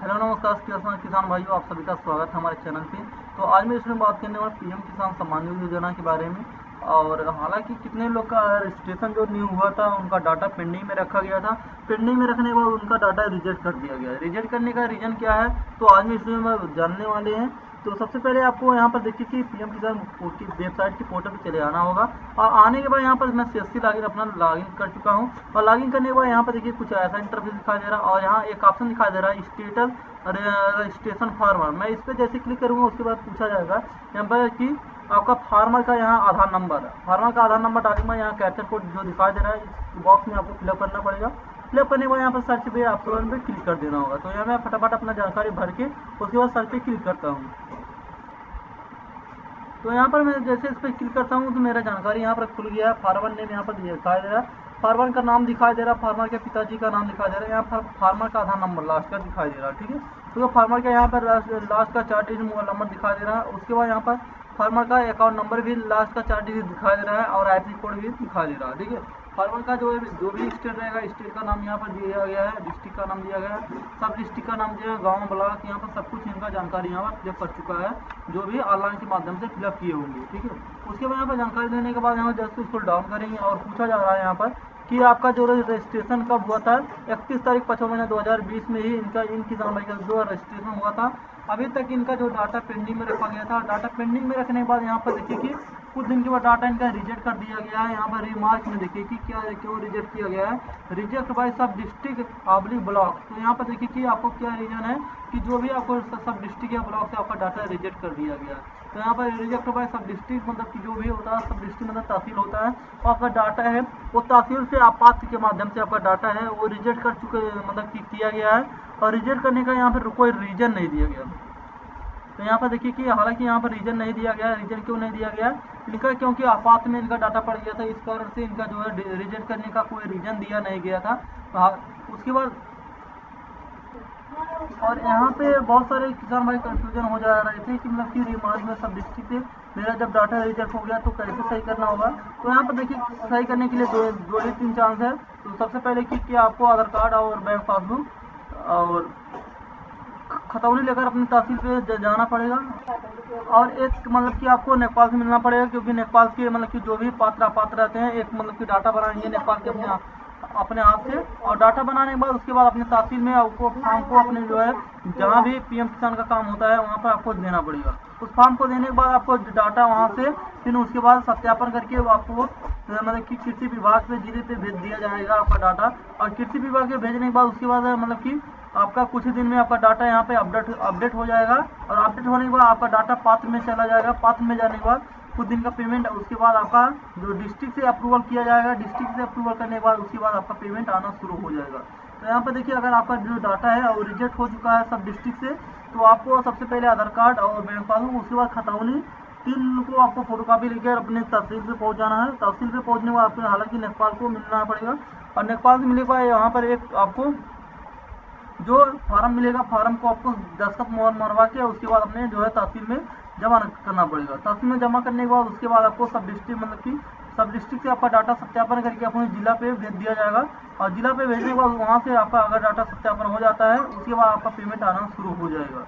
Hello नमस्कार किसान भाइयों, आप सभी का स्वागत है हमारे चैनल पे। तो आज मैं इसमें बात करने वाला पीएम किसान सम्मान निधि योजना के बारे में। और हालांकि कितने लोग का रजिस्ट्रेशन जो न्यू हुआ था उनका डाटा पेंडिंग में रखा गया था। पेंडिंग में रखने के बाद उनका डाटा रिजेक्ट कर दिया गया। रिजेक्ट करने का रीज़न क्या है तो आज मैं इसमें जानने वाले हैं। तो सबसे पहले आपको यहाँ पर देखिए कि पीएम किसान की वेबसाइट के पोर्टल पर चले आना होगा। और आने के बाद यहाँ पर मैं सीएससी लॉगिन अपना लॉगिन कर चुका हूँ। और लॉगिन करने के बाद यहाँ पर देखिए कुछ ऐसा इंटरफेस दिखाई दे रहा है और यहाँ एक ऑप्शन दिखाई दे रहा है स्टेटस रजिस्ट्रेशन फार्मर। मैं इस पर जैसे क्लिक करूँगा उसके बाद पूछा जाएगा यहाँ पर कि आपका फार्मर का यहाँ आधार नंबर है। फार्मर का आधार नंबर डालूंगा, यहाँ कैप्चर कोड जो दिखाई दे रहा है इस बॉक्स में आपको फिलअप करना पड़ेगा। फिलअप करने के बाद यहाँ पर सर्च पे ऑप्शन पे क्लिक कर देना होगा। तो यहाँ मैं फटाफट अपना जानकारी भर के उसके बाद सर्च पे क्लिक करता हूँ। तो यहाँ पर मैं जैसे इस पर क्लिक करता हूँ तो मेरा जानकारी यहाँ पर खुल गया है। फार्मर नेम यहाँ पर दिखाई दे रहा है, फार्मर का नाम दिखाई दे रहा है, फार्मर के पिताजी का नाम दिखाई दे रहा है, यहाँ पर फार्मर का आधार नंबर लास्ट का दिखाई दे रहा है। ठीक है, तो फार्मर का यहाँ पर लास्ट का 4 डिजिट मोबाइल नंबर दिखाई दे रहा है। उसके बाद यहाँ पर फार्मर का अकाउंट नंबर भी लास्ट का 4 डिजिट दिखाई दे रहा है और आईपी कोड भी दिखाई दे रहा है। ठीक है, फार्मर का जो भी स्टेट रहेगा स्टेट का नाम यहाँ पर दिया गया है, डिस्ट्रिक्ट का नाम दिया गया है, सब डिस्ट्रिक्ट का नाम दिया है, गांव ब्लॉक यहाँ पर सब कुछ इनका जानकारी यहाँ पर फिलअप कर चुका है जो भी ऑनलाइन के माध्यम से फिलअप किए होंगे। ठीक है, उसके बाद यहाँ पर जानकारी देने के बाद यहाँ जस्ट उसको डाउन करेंगे और पूछा जा रहा है यहाँ पर कि आपका जो रजिस्ट्रेशन कब हुआ था। 31 तारीख 5वां महीना 2020 में ही इन किसान भाई का जो रजिस्ट्रेशन हुआ था। अभी तक इनका जो डाटा पेंडिंग में रखा गया था, डाटा पेंडिंग में रखने के बाद यहाँ पर देखिए कि कुछ दिन के बाद डाटा इनका रिजेक्ट कर दिया गया है। यहाँ पर रिमार्क में देखिए कि क्या क्यों रिजेक्ट किया गया है, रिजेक्ट बाय सब डिस्ट्रिक्ट पब्लिक ब्लॉक। तो यहाँ पर देखिए कि आपको क्या रीजन है कि जो भी आपको सब डिस्ट्रिक्ट या ब्लॉक से आपका डाटा रिजेक्ट कर दिया गया है। तो यहाँ पर रिजेक्ट बाय सब डिस्ट्रिक्ट मतलब कि जो भी होता है सब डिस्ट्रिक्ट मतलब तहसील होता है और आपका डाटा है वो तहसील से आपात के माध्यम से आपका डाटा है वो रिजेक्ट कर चुके मतलब कि किया गया है। और रिजेक्ट करने का यहाँ पर कोई रीजन नहीं दिया गया। तो यहाँ पर देखिए कि हालांकि यहाँ पर रीजन नहीं दिया गया। रीजन क्यों नहीं दिया गया इनका, क्योंकि आपात में इनका डाटा पड़ गया था, इस कारण से इनका जो है रिजेक्ट करने का कोई रीजन दिया नहीं गया था। उसके बाद और यहाँ पे बहुत सारे किसान भाई कंफ्यूजन हो जा रहे थे कि मतलब कि रिमार्क में सब डिस्ट्रिक्ट से मेरा जब डाटा रिजेक्ट हो गया तो कैसे सही करना होगा। तो यहाँ पर देखिए सही करने के लिए दो ही 3 चांस है। तो सबसे पहले कि आपको आधार कार्ड और बैंक पासबुक और खतौनी लेकर अपनी तहसील पे जाना पड़ेगा। और एक मतलब कि आपको नेपाल से मिलना पड़ेगा, क्योंकि नेपाल के मतलब कि जो भी पात्र रहते हैं एक मतलब कि डाटा बनाएंगे नेपाल के अपने हाथ से। और डाटा बनाने के बाद उसके बाद अपने तहसील में आपको फॉर्म को अपने जो है जहाँ भी पीएम किसान का काम होता है वहाँ पर आपको देना पड़ेगा। उस फॉर्म को देने के बाद आपको डाटा वहाँ से फिर उसके बाद सत्यापन करके आपको मतलब कि कृषि विभाग पे जिले पे भेज दिया जाएगा आपका डाटा। और कृषि विभाग के भेजने के बाद उसके बाद मतलब कि आपका कुछ ही दिन में आपका डाटा यहाँ पे अपडेट हो जाएगा। और अपडेट होने के बाद आपका डाटा पात्र में चला जाएगा। पात्र में जाने के बाद कुछ दिन का पेमेंट, उसके बाद आपका जो डिस्ट्रिक्ट से अप्रूवल किया जाएगा, डिस्ट्रिक्ट से अप्रूवल करने के बाद उसके बाद आपका पेमेंट आना शुरू हो जाएगा। तो यहाँ पर देखिए अगर आपका जो डाटा है और रिजेक्ट हो चुका है सब डिस्ट्रिक्ट से, तो आपको सबसे पहले आधार कार्ड और बैंक पासबुक, उसके बाद खतौनी, 3 को आपको फोटोकॉपी लेकर अपने तहसील पे पहुँच जाना है। तहसील पे पहुँचने के बाद आपको हालांकि नेपाल को मिलना पड़ेगा। और नेपाल से मिलने के बाद यहाँ पर एक आपको जो फार्म मिलेगा, फार्म को आपको दस्तखत मोहर मरवा के उसके बाद अपने जो है तहसील में जमा करना पड़ेगा। तहसील में जमा करने के बाद उसके बाद आपको सब डिस्ट्रिक्ट मतलब कि सब डिस्ट्रिक्ट से आपका डाटा सत्यापन करके अपने जिला पे भेज दिया जाएगा। और जिला पे भेजने के बाद वहाँ से आपका अगर डाटा सत्यापन हो जाता है उसके बाद आपका पेमेंट आना शुरू हो जाएगा।